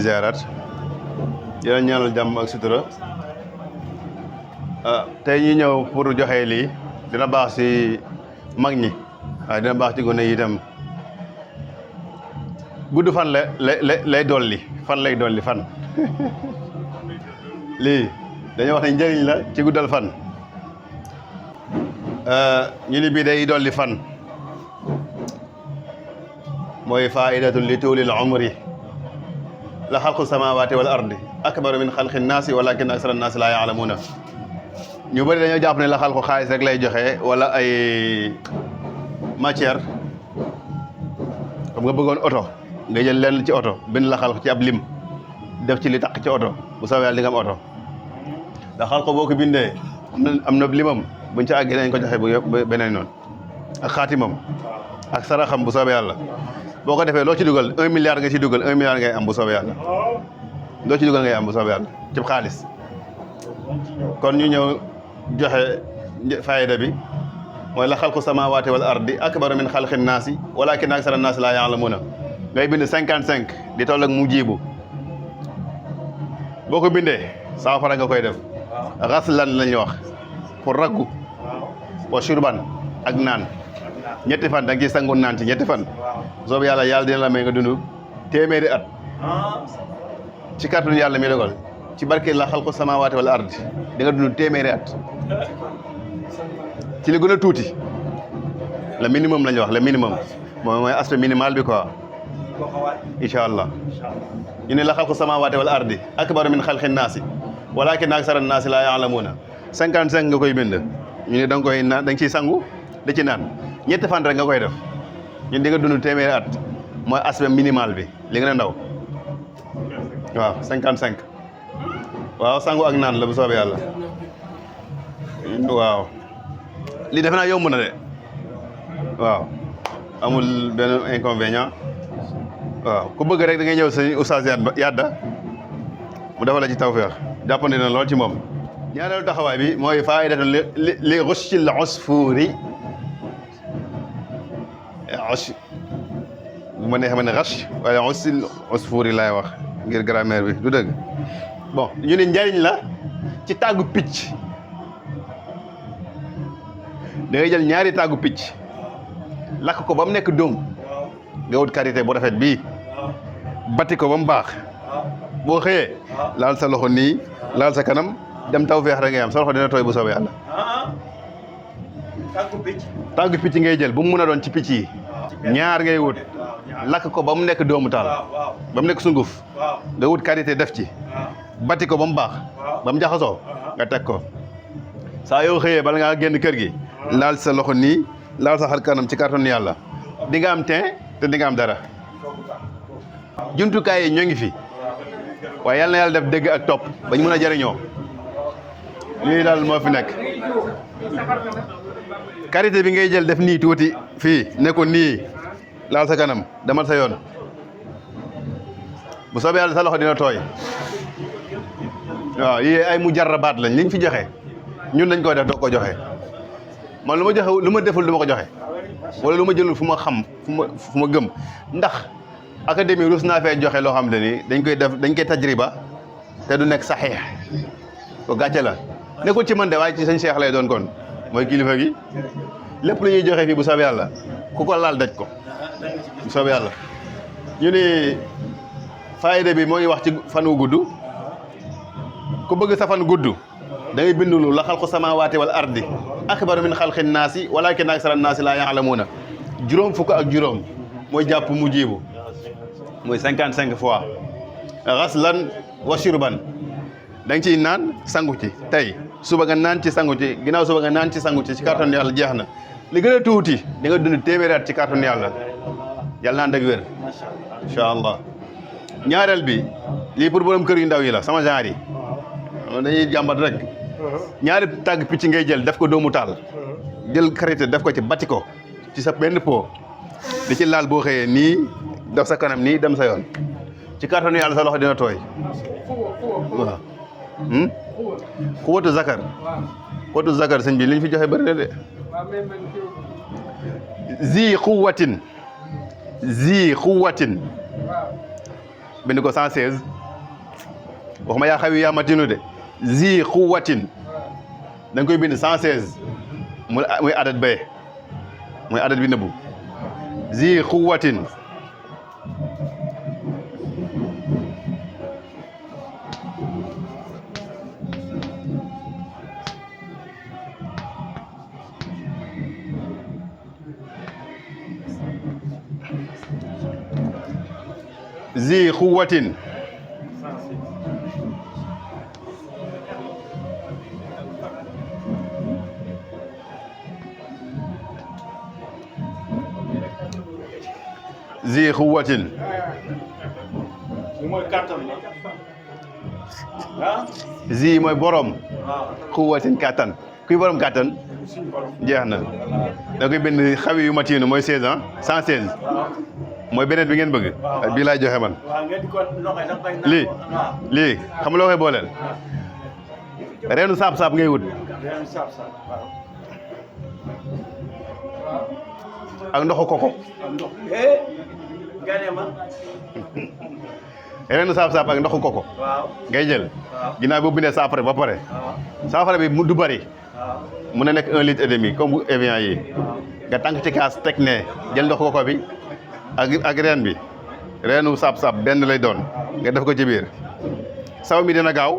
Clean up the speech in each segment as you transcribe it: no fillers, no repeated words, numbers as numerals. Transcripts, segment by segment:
ziarat di leen ñaanal jàmm ak sutura tey ñu ñëw pour joxe lii dina baax si mag ñi waaye dina baax ci gone yi itam gudd fan lay dolli fan lii dañoo wax ne njëriñ la ci guddal fan ñu ni bii day dolli fan mooy faidatun li tuulil umri la xalqu samawati wal ardi akbaru min xalqi naasi walakin aksara naasi laa yaalamuuna ñu bëri dañoo jàpp ne la xalqu xaalis rek lay joxe wala ay matière xam nga bëggoon oto nga jël lenn ci oto bind la xalqu ci ab lim def ci li taq ci oto bu soobee yàlla di nga am oto la xalqu boo ko bindee am na limam buñ ca àggee dañ ko joxe bu beneen noonu ak xaatimam ak saraxam bu soobee yàlla boo ko defee loo ci dugal 1 milliard nga ci dugal 1 milliard ngay am bu soobee yàlla loo ci dugal ngay am bu soobee yàlla ci xaalis kon ñu ñëw joxe fayda bi mooy la xalqu samawati wal ardi akbaru min xalqi naasi walakin aksara naasi laa ya'lamuuna ngay bind 55 di toll ak mu jiibu boo ko bindee saafara nga koy def xaslan lañuy wax pour raggu wa shurban ak naan ñetti fan da nga ciy sangu naan ci ñetti fan soobu yàlla dina la may nga dund téeméeri at ci kàttanu yàlla mi dogal ci barke la xalqu samawati wal ardi di nga dund téeméeri at ci li gën a tuuti le minimum la ñuy wax le minimum mooy aspect minimal bi quoi incha allah ñu ne la xalqu samawati wal ardi akbaru min xalqi naasi walakin aksara naasi laa yaalamuuna 55 nga koy bind ñu ne da nga koy naan da nga ciy sangu da ci naan ñetti fan rek nga koy def ñun di nga dund téeméeri at mooy aspect minimal bi li nga ne ndaw waaw 55 waaw sangu ak naan la bu soobee yàlla waaw lii defe naa yomb na de waaw amul benn inconvénient waaw ku bëgg rek da ngay ñëw sa oustaz Yadda mu defal la ci tawfeex jàppandi na lool ci moom ñaareelu taxawaay bi mooy faa'idatun li rushil usfuri bu ma neexee ma ne rash waaye rushil usfuri laay wax ngir grammaire bi du dëgg bon ñu ne njariñ la ci tàggu picc da ngay jël ñaari tàggu picc lakk ko ba mu nekk dóom nga wut karité bu rafet bii batti ko ba mu baax boo xëyee laal sa loxo nii laal sa kanam dem taw feex rek ngay am sa loxo dina tooy bu soobee yàlla tàggu picc ngay jël bu mu mun a doon ci picc yi ñaar ngay wut lakk ko ba mu nekk doomu taal ba mu nekk sunguf nga wut karité def ci batti ko ba mu baax ba mu jaxasoo nga teg ko saa yoo xëyee bala ngaa génn kër gi laal sa loxo nii laal sa xar kanam ci kàttanu yàlla di nga am teint te di nga am dara jumtukaay yi ñoo ngi fi waaye yàlla na yàlla def dégg ak topp ba ñu mën a jëriñoo lii daal moo fi nekk karité bi ngay jël def nii tuuti fii ne ko nii laal sa kanam demal sa yoon bu soobee yàlla sa loxo dina tooy waaw yii ay mujarrabaat lañ liñ fi joxe ñun dañ koy def doo ko joxe man lu ma deful du ma ko joxe wala lu ma jëlul fu ma xam fu ma gëm ndax académie rus naa fee joxe loo xam ne ni dañ koy tajriba te du nekk saxiix ko gàcce la nekkul ci man de waaye ci sëñ Cheikh lay doon kon mooy kilifa gi lépp lu ñuy joxe fii bu soobee yàlla ku ko laal daj ko bu soobee yàlla ñu ni fayda bi moo ngi wax ci fan wu gudd ku bëgg sa fan gudd da ngay bindulu la xalqu samawati wal ardi akbaru min xalqi naasi walakin aksara naasi laa yaalamuuna juróom fukk ak juróom mooy jàpp mu jiibu mooy 55 fois xaslan wa shurban da nga ciy naan sangu ci tey suba nga naan ci sangu ci ginnaaw suba nga naan ci sangu ci kàttanu yàlla jeex na li gën a tuuti di nga dund téeméeri at ci kàttanu yàlla yàlla naan dëgg wér incha allah ñaareel bi lii pour borom kër yu ndaw yi la sama genre yi dañuy jàmbat rek ñaari tàgg picc ngay jël def ko doomu taal jël karité def ko ci batti ko ci sa benn pot di ci laal boo xëyee nii def sa kanam nii dem sa yoon ci kàttanu yàlla sa loxo dina tooy waaw xuwatu zakar sëñ bi liñ fi joxe bëri na de zi xuwatin bind ko 116 waxuma yaa xawi yaa matinu de zi quwwatin da nga koy bind 116 muy adat baye muy adat bi nëbbu zi quwwatin zi quwwatin zi quwwatin mooy kàttan la ah zi mooy borom quwwatin kàttan kuy borom kàttan suñu borom jeex na da koy bind xawi yu matinu mooy 16 ans 116 mooy beneen bi ngeen bëgg bii laay joxe man waaw ngeen di ko loxo da koy naan lii lii xam nga loo koy booleel reenu saab-saab ngay wut ren sab sab waaw ak ndoxu koko ndox nga ne ma reenu saab-saab ak ndoxu koko waaw ngay jël waaw ginnaaw boo bindee saafara ba pare waaw saafara bi mu du bari waaw mun na nekk 1 litre et demi comme bu Evian yi waaw nga tànk ci kaas teg ne jël ndox koko bi ak reen bi reenu saab-saab benn lay doon nga def ko ci biir saw mi dina gaaw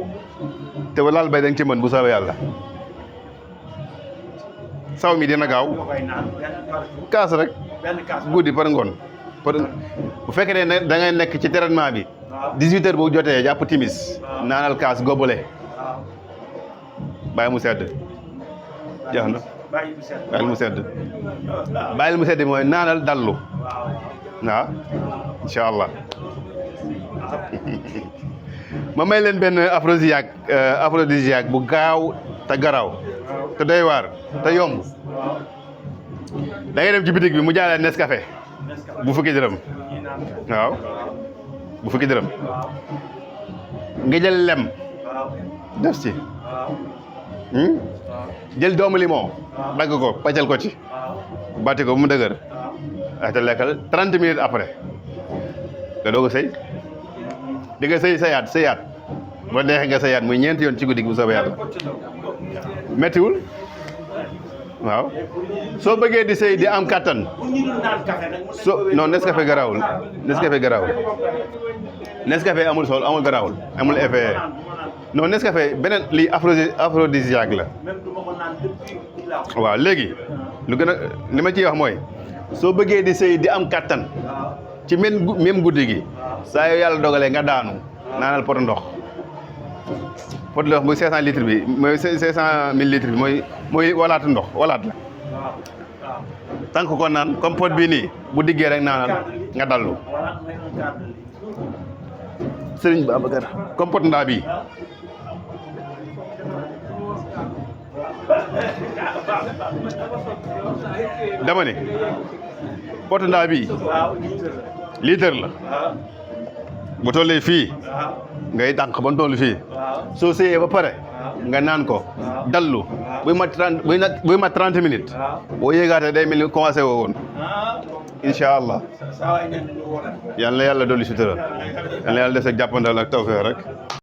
te laal bay da nga ci mën bu soobee yàlla saw mi dina gaaw nga koy naan benn par kaas rek benn kaas guddi par ngoon bu fekkee ne da ngay nekk ci traitement bi waaw 18 heures bu jotee jàpp timis naanal kaas gobale waaw bàyyi mu sedd jeex na bàyyi bu set bàyyil mu sedd bàyyil mu sedd mooy naanal dallu waaw waaw incha allah ma may leen benn aphrodisiaque bu gaaw te garaaw te doy waar te yomb waaw da ngay dem ci bitig bi mu jaay la Nescafé bu fukki dërëm ñi naan waaw bu fukki dërëm waaw nga jël lem waaw def ci waaw hmm? waaw jël doomu limon dagg ko pàccal ko ci waaw bàtti ko bu mu dëgër waaw ay te lekkal 30 minutes après nga doog a sëy di nga sëyaat boo neexee nga sëyaat muy ñeenti yoon ci guddi gi bu soobee yàlla méttiwul waaw soo bëggee di sëy di am kattan bu ñu dul naan café nag so non Nescafé garaawul Nescafé amul sol amul garaawul amul effet non Nescafé beneen lii aphrodisiaque la même du ma ko naan depuis laa ko waaw léegi lu gën a li ma ciy wax mooy soo bëggee di sëy di am kattan waaw ci même guddi gi saa yoo yàlla dogalee nga daanu naanal pot ndox muy 500 litres bi mooy 500 millilitres bi mooy walaatu ndox walaat la waaw waaw tànk ko naan comme pot bii nii bu diggee rek naanal nga dallu wala may un quart de litre sëriñ Babacar comme pot ndaa bii dama ne pot ndaa bii waaw litre la waaw bu tollee fii waaw ngay dànk ba mu toll fii waaw soo séyee ba pare nga naan ko dallu buy mat 30 minutes waaw boo yéegaatee day mel ni commencé woo woon ah incha allah saa waay nee nañu wala yal na yàlla dolli sutura yal na yàlla des ak jàppandal ak tawfeex rek